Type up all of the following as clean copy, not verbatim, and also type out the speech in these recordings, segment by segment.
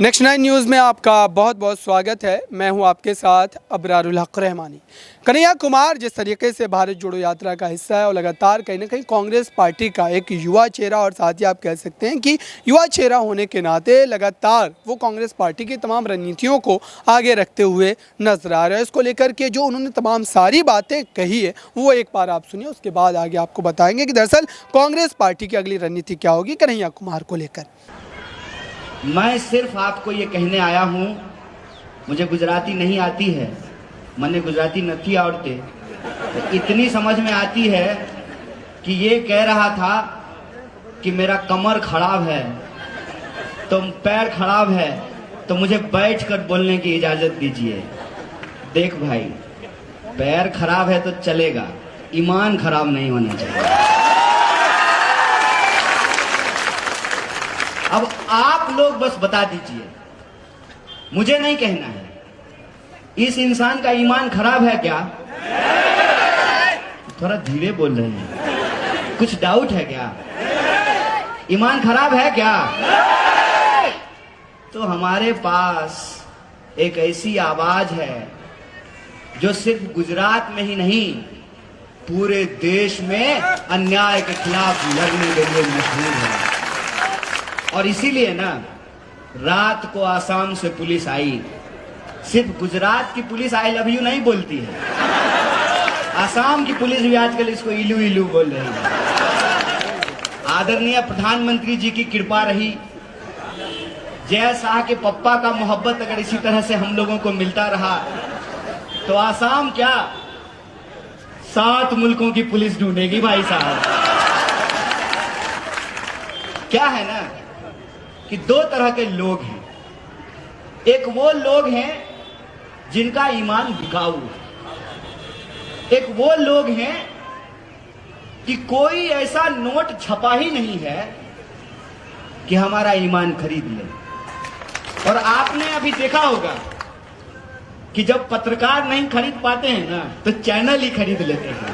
Next 9 news में आपका बहुत बहुत स्वागत है। मैं हूं आपके साथ अबरारुल हक रहमानी। कन्हैया कुमार जिस तरीके से भारत जोड़ो यात्रा का हिस्सा है और लगातार कहीं ना कहीं कांग्रेस पार्टी का एक युवा चेहरा और साथ ही आप कह सकते हैं कि युवा चेहरा होने के नाते लगातार वो कांग्रेस पार्टी की तमाम रणनीतियों को आगे रखते हुए नजर आ रहा है। इसको लेकर के जो उन्होंने तमाम सारी बातें कही है वो एक बार आप सुनिए, उसके बाद आगे आपको बताएंगे कि दरअसल कांग्रेस पार्टी की अगली रणनीति क्या होगी कन्हैया कुमार को लेकर। मैं सिर्फ आपको ये कहने आया हूँ, मुझे गुजराती नहीं आती है, मैंने गुजराती नहीं आवड़ते, तो इतनी समझ में आती है कि ये कह रहा था कि मेरा कमर खराब है तो पैर खराब है तो मुझे बैठकर बोलने की इजाजत दीजिए। देख भाई, पैर खराब है तो चलेगा, ईमान खराब नहीं होना चाहिए। अब आप लोग बस बता दीजिए, मुझे नहीं कहना है, इस इंसान का ईमान खराब है क्या? थोड़ा धीरे बोल रहे हैं, कुछ डाउट है क्या? ईमान खराब है क्या? तो हमारे पास एक ऐसी आवाज है जो सिर्फ गुजरात में ही नहीं, पूरे देश में अन्याय के खिलाफ लड़ने के लिए मशहूर है। और इसीलिए ना, रात को आसाम से पुलिस आई। सिर्फ गुजरात की पुलिस आई लव यू नहीं बोलती है, आसाम की पुलिस भी आजकल इसको इलू इलू बोल रही है। आदरणीय प्रधानमंत्री जी की कृपा रही, जय शाह के पप्पा का मोहब्बत अगर इसी तरह से हम लोगों को मिलता रहा तो आसाम क्या 7 मुल्कों की पुलिस ढूंढेगी भाई साहब। क्या है ना कि 2 तरह के लोग हैं। एक वो लोग हैं जिनका ईमान बिकाऊ है, एक वो लोग हैं कि कोई ऐसा नोट छपा ही नहीं है कि हमारा ईमान खरीद ले। और आपने अभी देखा होगा कि जब पत्रकार नहीं खरीद पाते हैं ना तो चैनल ही खरीद लेते हैं।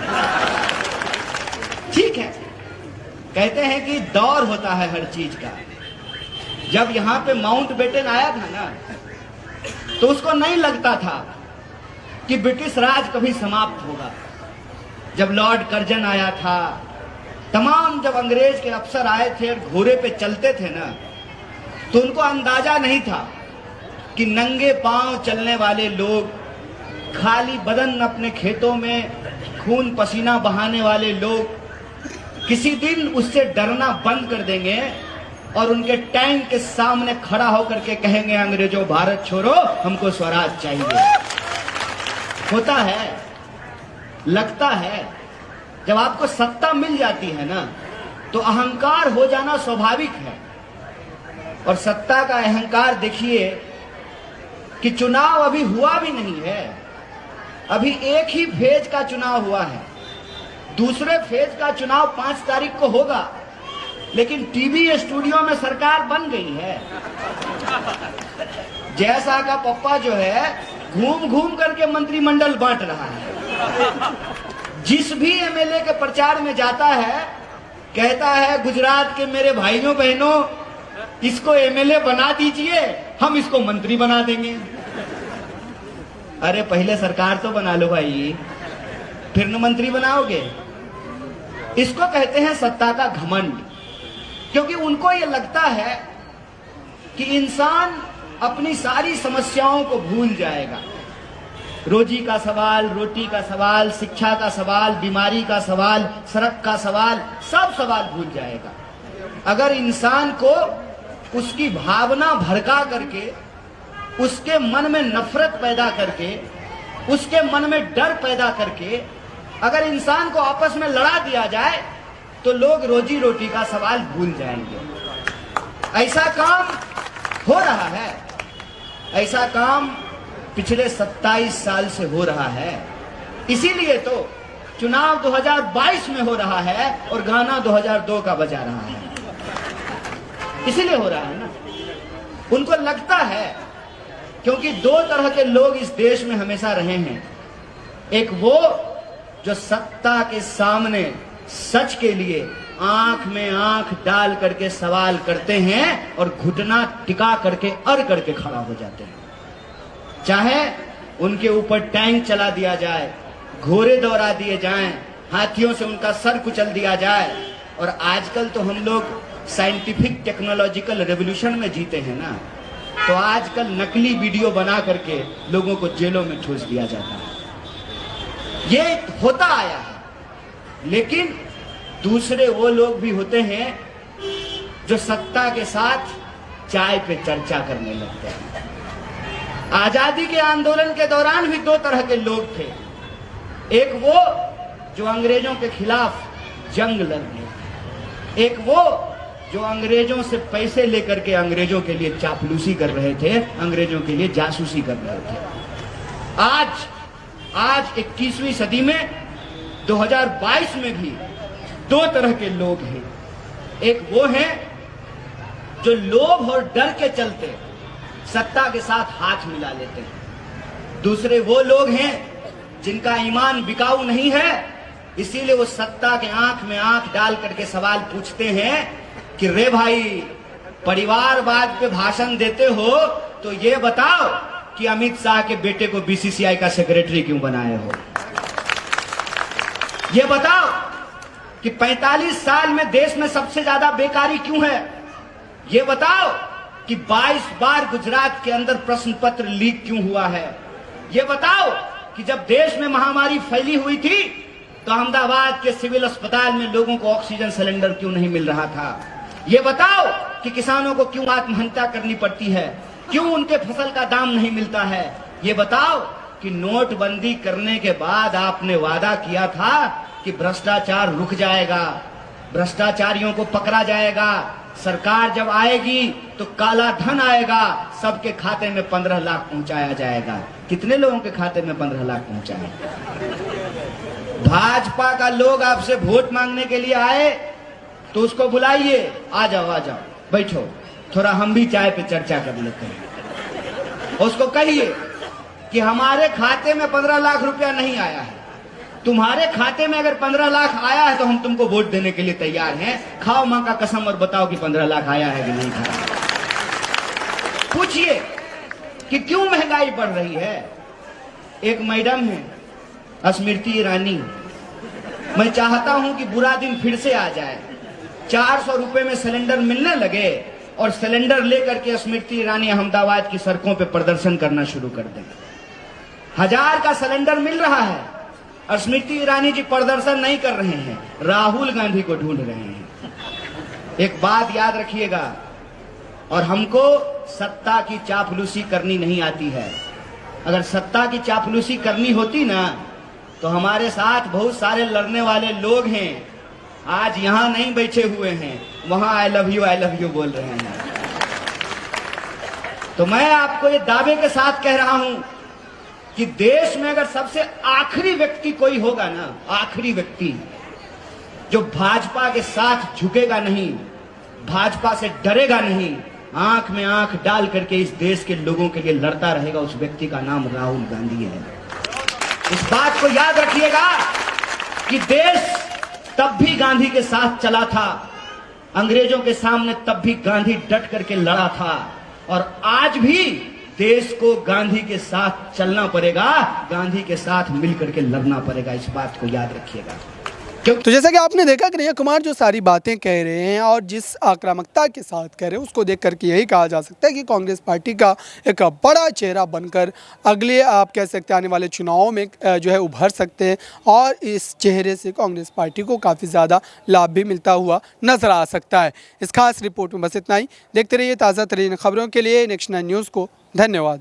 ठीक है, कहते हैं कि दौर होता है हर चीज का। जब यहां पे माउंटबेटन आया था ना तो उसको नहीं लगता था कि ब्रिटिश राज कभी समाप्त होगा। जब लॉर्ड कर्जन आया था, तमाम जब अंग्रेज के अफसर आए थे और घोड़े पे चलते थे ना, तो उनको अंदाजा नहीं था कि नंगे पांव चलने वाले लोग, खाली बदन अपने खेतों में खून पसीना बहाने वाले लोग किसी दिन उससे डरना बंद कर देंगे और उनके टैंक के सामने खड़ा होकर के कहेंगे, अंग्रेजों भारत छोड़ो, हमको स्वराज चाहिए। होता है, लगता है, जब आपको सत्ता मिल जाती है ना तो अहंकार हो जाना स्वाभाविक है। और सत्ता का अहंकार देखिए कि चुनाव अभी हुआ भी नहीं है, अभी एक ही फेज का चुनाव हुआ है, दूसरे फेज का चुनाव 5 तारीख को होगा, लेकिन टीवी स्टूडियो में सरकार बन गई है। जय शाह का पप्पा जो है घूम घूम करके मंत्रिमंडल बांट रहा है। जिस भी एमएलए के प्रचार में जाता है कहता है, गुजरात के मेरे भाइयों बहनों, इसको एमएलए बना दीजिए, हम इसको मंत्री बना देंगे। अरे पहले सरकार तो बना लो भाई, फिर न मंत्री बनाओगे। इसको कहते हैं सत्ता का घमंड, क्योंकि उनको यह लगता है कि इंसान अपनी सारी समस्याओं को भूल जाएगा। रोजी का सवाल, रोटी का सवाल, शिक्षा का सवाल, बीमारी का सवाल, सड़क का सवाल, सब सवाल भूल जाएगा। अगर इंसान को उसकी भावना भड़का करके, उसके मन में नफरत पैदा करके, उसके मन में डर पैदा करके अगर इंसान को आपस में लड़ा दिया जाए तो लोग रोजी रोटी का सवाल भूल जाएंगे। ऐसा काम हो रहा है, ऐसा काम पिछले 27 साल से हो रहा है। इसीलिए तो चुनाव 2022 में हो रहा है और गाना 2002 का बजा रहा है। इसीलिए हो रहा है ना, उनको लगता है, क्योंकि 2 तरह के लोग इस देश में हमेशा रहे हैं। एक वो जो सत्ता के सामने सच के लिए आंख में आंख डाल करके सवाल करते हैं और घुटना टिका करके अड़ करके खड़ा हो जाते हैं। चाहे उनके ऊपर टैंक चला दिया जाए, घोड़े दौड़ा दिए जाएं, हाथियों से उनका सर कुचल दिया जाए। और आजकल तो हम लोग साइंटिफिक टेक्नोलॉजिकल रेवोल्यूशन में जीते हैं ना, तो आजकल नकली वीडियो बना करके लोगों को जेलों में ठूस दिया जाता है। ये होता आया है। लेकिन दूसरे वो लोग भी होते हैं जो सत्ता के साथ चाय पे चर्चा करने लगते हैं। आजादी के आंदोलन के दौरान भी दो तरह के लोग थे। एक वो जो अंग्रेजों के खिलाफ जंग लड़ रहे थे, एक वो जो अंग्रेजों से पैसे लेकर के अंग्रेजों के लिए चापलूसी कर रहे थे, अंग्रेजों के लिए जासूसी कर रहे थे। आज 21वीं सदी में 2022 में भी दो तरह के लोग हैं। एक वो हैं जो लोभ और डर के चलते सत्ता के साथ हाथ मिला लेते हैं। दूसरे वो लोग हैं जिनका ईमान बिकाऊ नहीं है, इसीलिए वो सत्ता के आंख में आंख डाल करके सवाल पूछते हैं कि रे भाई, परिवारवाद पे भाषण देते हो तो ये बताओ कि अमित शाह के बेटे को बीसीसीआई का सेक्रेटरी क्यों बनाए हो? ये बताओ कि 45 साल में देश में सबसे ज्यादा बेकारी क्यों है? ये बताओ कि 22 बार गुजरात के अंदर प्रश्न पत्र लीक क्यों हुआ है? ये बताओ कि जब देश में महामारी फैली हुई थी तो अहमदाबाद के सिविल अस्पताल में लोगों को ऑक्सीजन सिलेंडर क्यों नहीं मिल रहा था? ये बताओ कि किसानों को क्यों आत्महत्या करनी पड़ती है, क्यों उनके फसल का दाम नहीं मिलता है? ये बताओ कि नोटबंदी करने के बाद आपने वादा किया था कि भ्रष्टाचार रुक जाएगा, भ्रष्टाचारियों को पकड़ा जाएगा, सरकार जब आएगी तो काला धन आएगा, सबके खाते में 15 लाख पहुंचाया जाएगा। कितने लोगों के खाते में 15 लाख पहुंचाए? भाजपा का लोग आपसे वोट मांगने के लिए आए तो उसको बुलाइए, आ जाओ बैठो, थोड़ा हम भी चाय पे चर्चा कर लेते हैं। उसको कहिए कि हमारे खाते में 15 लाख रुपया नहीं आया है, तुम्हारे खाते में अगर 15 लाख आया है तो हम तुमको वोट देने के लिए तैयार हैं। खाओ मां का कसम और बताओ कि 15 लाख आया है कि नहीं खाया। पूछिए कि क्यों महंगाई बढ़ रही है। एक मैडम है स्मृति ईरानी, मैं चाहता हूं कि बुरा दिन फिर से आ जाए, 400 रुपए में सिलेंडर मिलने लगे और सिलेंडर लेकर के स्मृति ईरानी अहमदाबाद की सड़कों पे प्रदर्शन करना शुरू कर दें। 1000 का सिलेंडर मिल रहा है और स्मृति ईरानी जी प्रदर्शन नहीं कर रहे हैं, राहुल गांधी को ढूंढ रहे हैं। एक बात याद रखिएगा, और हमको सत्ता की चापलूसी करनी नहीं आती है। अगर सत्ता की चापलूसी करनी होती ना तो हमारे साथ बहुत सारे लड़ने वाले लोग हैं, आज यहां नहीं बैठे हुए हैं, वहां आई लव यू बोल रहे हैं। तो मैं आपको ये दावे के साथ कह रहा हूं कि देश में अगर सबसे आखिरी व्यक्ति कोई होगा ना, आखिरी व्यक्ति जो भाजपा के साथ झुकेगा नहीं, भाजपा से डरेगा नहीं, आंख में आंख डाल करके इस देश के लोगों के लिए लड़ता रहेगा, उस व्यक्ति का नाम राहुल गांधी है। इस बात को याद रखिएगा कि देश तब भी गांधी के साथ चला था, अंग्रेजों के सामने तब भी गांधी डट करके लड़ा था, और आज भी देश को गांधी के साथ चलना पड़ेगा, गांधी के साथ मिलकर के लड़ना पड़ेगा। इस बात को याद रखिएगा। तो जैसा कि आपने देखा कन्हैया कुमार जो सारी बातें कह रहे हैं और जिस आक्रामकता के साथ कह रहे हैं, उसको देख करके यही कहा जा सकता है कि कांग्रेस पार्टी का एक बड़ा चेहरा बनकर अगले आप कह सकते हैं आने वाले चुनावों में जो है उभर सकते हैं, और इस चेहरे से कांग्रेस पार्टी को काफ़ी ज़्यादा लाभ भी मिलता हुआ नजर आ सकता है। इस खास रिपोर्ट में बस इतना ही। देखते रहिए ताज़ा तरीन खबरों के लिए नेक्स्ट 9 न्यूज़ को। धन्यवाद।